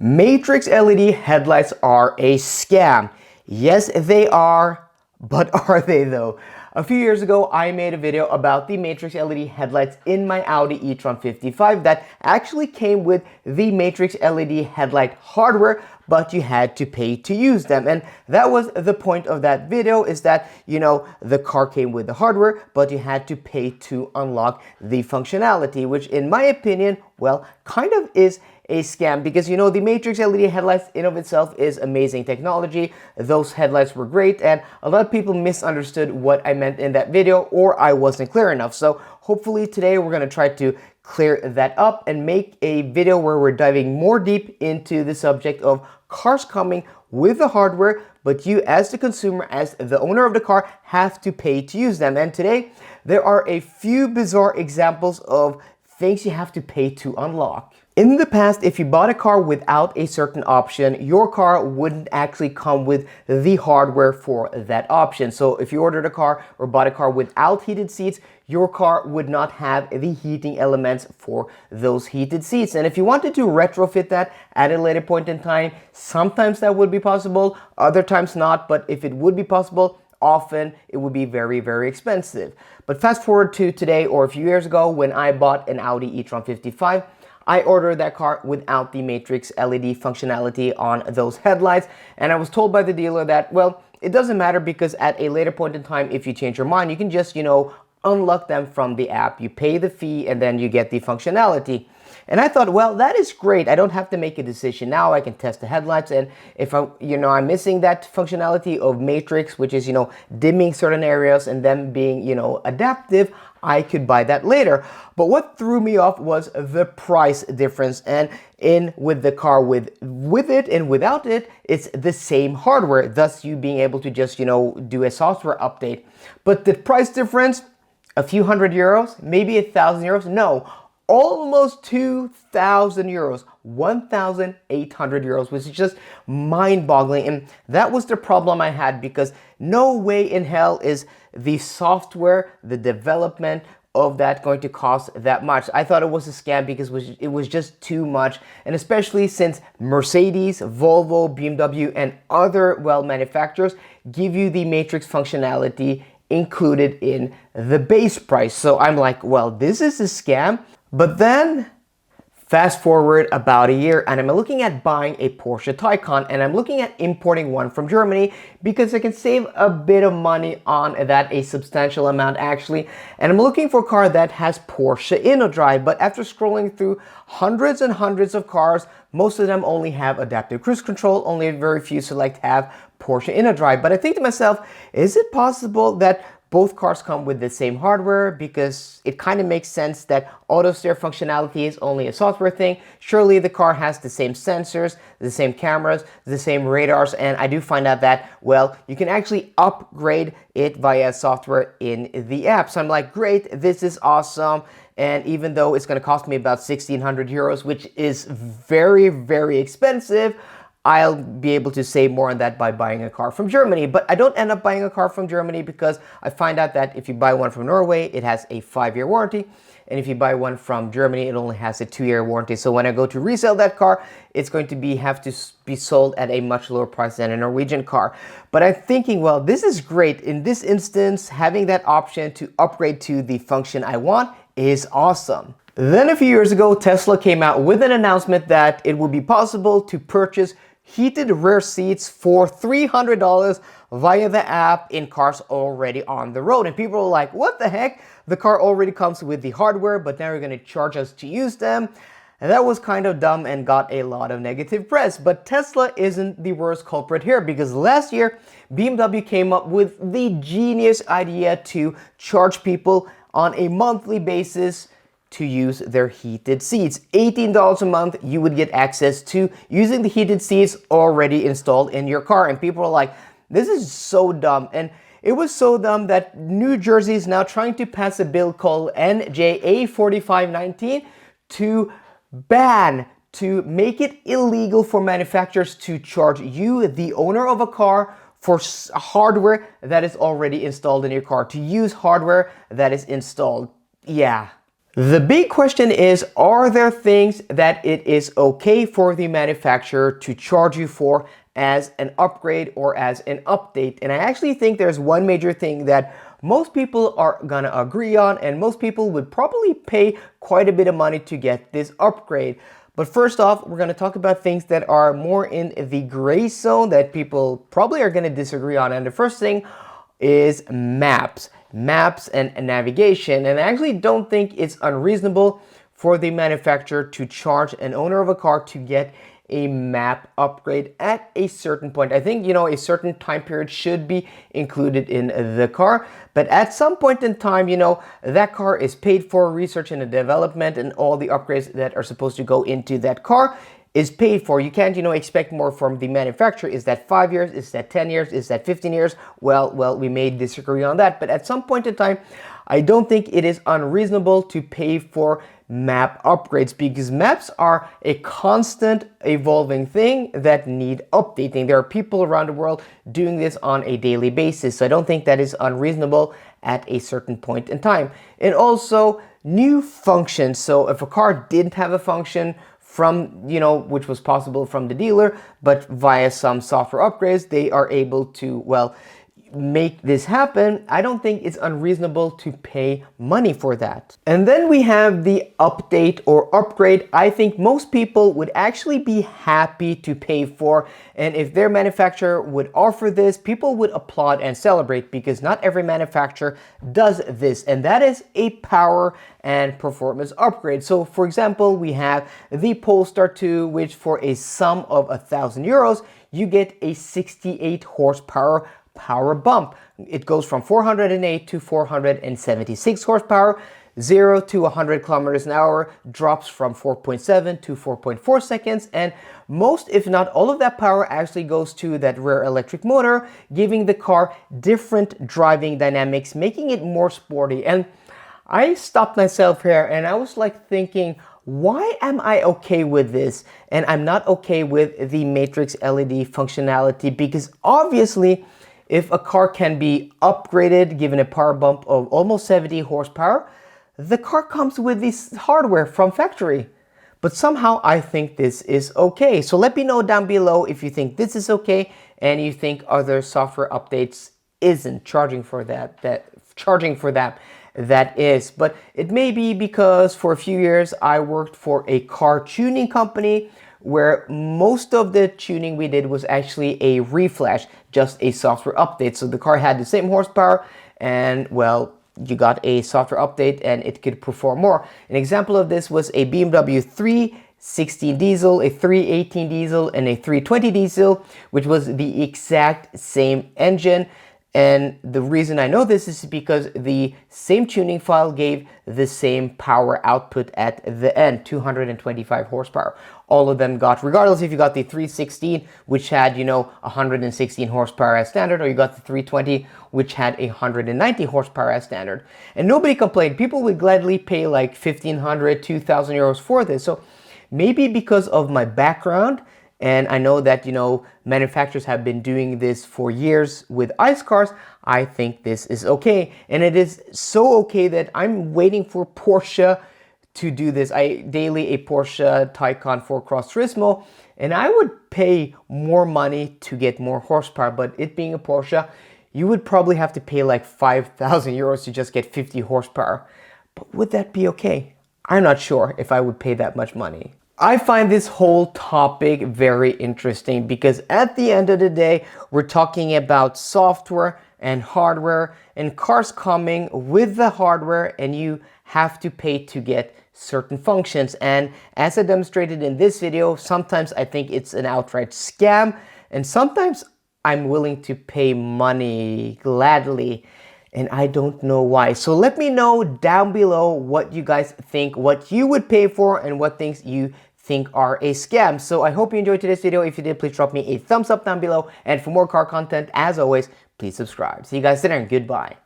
Matrix LED headlights are a scam. Yes, they are, but are they though? A few years ago, I made a video about the Matrix LED headlights in my Audi e-tron 55 that actually came with the Matrix LED headlight hardware, but you had to pay to use them. And that was the point of that video, is that, the car came with the hardware, but you had to pay to unlock the functionality, which in my opinion, well, kind of is a scam, because the Matrix LED headlights in of itself is amazing technology. Those headlights were great, and a lot of people misunderstood what I meant in that video, or I wasn't clear enough. So hopefully today we're going to try to clear that up and make a video where we're diving more deep into the subject of cars coming with the hardware, but you as the consumer, as the owner of the car, have to pay to use them. And today there are a few bizarre examples of things you have to pay to unlock. In the past, if you bought a car without a certain option, your car wouldn't actually come with the hardware for that option. So if you ordered a car or bought a car without heated seats, your car would not have the heating elements for those heated seats. And if you wanted to retrofit that at a later point in time, sometimes that would be possible, other times not. But if it would be possible, often it would be very, very expensive. But fast forward to today, or a few years ago, when I bought an Audi e-tron 55, I ordered that car without the Matrix LED functionality on those headlights, and I was told by the dealer that, well, it doesn't matter, because at a later point in time, if you change your mind, you can just, unlock them from the app. You pay the fee and then you get the functionality. And I thought, well, that is great. I don't have to make a decision now. I can test the headlights, and if I'm missing that functionality of Matrix, which is, dimming certain areas and them being, adaptive, I could buy that later. But what threw me off was the price difference. And with the car with it and without it, it's the same hardware, thus you being able to just, do a software update. But the price difference, a few €100, maybe €1,000, no, almost 2,000 euros, 1,800 euros, which is just mind-boggling. And that was the problem I had, because no way in hell is the software, the development of that going to cost that much. I thought it was a scam because it was just too much. And especially since Mercedes, Volvo, BMW, and other, manufacturers give you the Matrix functionality included in the base price. So I'm like, well, this is a scam. But then fast forward about a year, and I'm looking at buying a Porsche Taycan, and I'm looking at importing one from Germany because I can save a bit of money on that, a substantial amount actually. And I'm looking for a car that has Porsche InnoDrive, but after scrolling through hundreds and hundreds of cars, most of them only have adaptive cruise control, only very few select have Porsche InnoDrive. But I think to myself, is it possible that both cars come with the same hardware? Because it kind of makes sense that auto steer functionality is only a software thing. Surely the car has the same sensors, the same cameras, the same radars, and I do find out that, well, you can actually upgrade it via software in the app. So I'm like, great, this is awesome. And even though it's going to cost me about 1,600 euros, which is very, very expensive, I'll be able to save more on that by buying a car from Germany. But I don't end up buying a car from Germany because I find out that if you buy one from Norway, it has a 5-year warranty. And if you buy one from Germany, it only has a 2-year warranty. So when I go to resell that car, it's going to have to be sold at a much lower price than a Norwegian car. But I'm thinking, well, this is great. In this instance, having that option to upgrade to the function I want is awesome. Then a few years ago, Tesla came out with an announcement that it would be possible to purchase heated rear seats for $300 via the app in cars already on the road. And people are like, what the heck? The car already comes with the hardware, but now you're going to charge us to use them. And that was kind of dumb and got a lot of negative press. But Tesla isn't the worst culprit here, because last year, BMW came up with the genius idea to charge people on a monthly basis to use their heated seats. $18 a month, you would get access to using the heated seats already installed in your car. And people are like, this is so dumb. And it was so dumb that New Jersey is now trying to pass a bill called NJA 4519 to make it illegal for manufacturers to charge you, the owner of a car, for hardware that is already installed in your car, to use hardware that is installed. Yeah. The big question is, are there things that it is okay for the manufacturer to charge you for as an upgrade or as an update? And I actually think there's one major thing that most people are gonna agree on, and most people would probably pay quite a bit of money to get this upgrade. But first off, we're gonna talk about things that are more in the gray zone that people probably are gonna disagree on. And the first thing is maps and navigation. And I actually don't think it's unreasonable for the manufacturer to charge an owner of a car to get a map upgrade at a certain point. I think, a certain time period should be included in the car, but at some point in time, that car is paid for. Research and development and all the upgrades that are supposed to go into that car is paid for. You can't, expect more from the manufacturer. Is that 5 years? Is that 10 years? Is that 15 years? Well, we may disagree on that, but at some point in time, I don't think it is unreasonable to pay for map upgrades, because maps are a constant evolving thing that need updating. There are people around the world doing this on a daily basis, so I don't think that is unreasonable at a certain point in time. And also new functions. So if a car didn't have a function from, which was possible from the dealer, but via some software upgrades, they are able to, make this happen. I don't think it's unreasonable to pay money for that. And then we have the update or upgrade. I think most people would actually be happy to pay for, and if their manufacturer would offer this, people would applaud and celebrate, because not every manufacturer does this, and that is a power and performance upgrade. So for example, we have the Polestar 2, which for a sum of €1,000, you get a 68 horsepower power bump. It goes from 408 to 476 horsepower. 0 to 100 kilometers an hour drops from 4.7 to 4.4 seconds, and most, if not all of that power actually goes to that rear electric motor, giving the car different driving dynamics, making it more sporty. And I stopped myself here and I was like thinking, why am I okay with this and I'm not okay with the Matrix LED functionality? Because obviously, if a car can be upgraded, given a power bump of almost 70 horsepower, the car comes with this hardware from factory. But somehow I think this is okay. So let me know down below if you think this is okay and you think other software updates isn't charging for that is. But it may be because for a few years I worked for a car tuning company where most of the tuning we did was actually a reflash, just a software update. So the car had the same horsepower and, you got a software update and it could perform more. An example of this was a BMW 316 diesel, a 318 diesel, and a 320 diesel, which was the exact same engine. And the reason I know this is because the same tuning file gave the same power output at the end, 225 horsepower. All of them got, regardless if you got the 316, which had, 116 horsepower as standard, or you got the 320, which had 190 horsepower as standard. And nobody complained. People would gladly pay like 1,500, 2,000 euros for this. So maybe because of my background, and I know that, manufacturers have been doing this for years with ICE cars, I think this is okay. And it is so okay that I'm waiting for Porsche to do this. I daily a Porsche Taycan 4 Cross Turismo, and I would pay more money to get more horsepower, but it being a Porsche, you would probably have to pay like 5,000 euros to just get 50 horsepower. But would that be okay? I'm not sure if I would pay that much money. I find this whole topic very interesting because at the end of the day, we're talking about software and hardware, and cars coming with the hardware, and you have to pay to get certain functions. And as I demonstrated in this video, sometimes I think it's an outright scam, and sometimes I'm willing to pay money gladly, and I don't know why. So let me know down below what you guys think, what you would pay for, and what things you think are a scam. So I hope you enjoyed today's video. If you did, please drop me a thumbs up down below. And for more car content, as always, please subscribe. See you guys later and goodbye.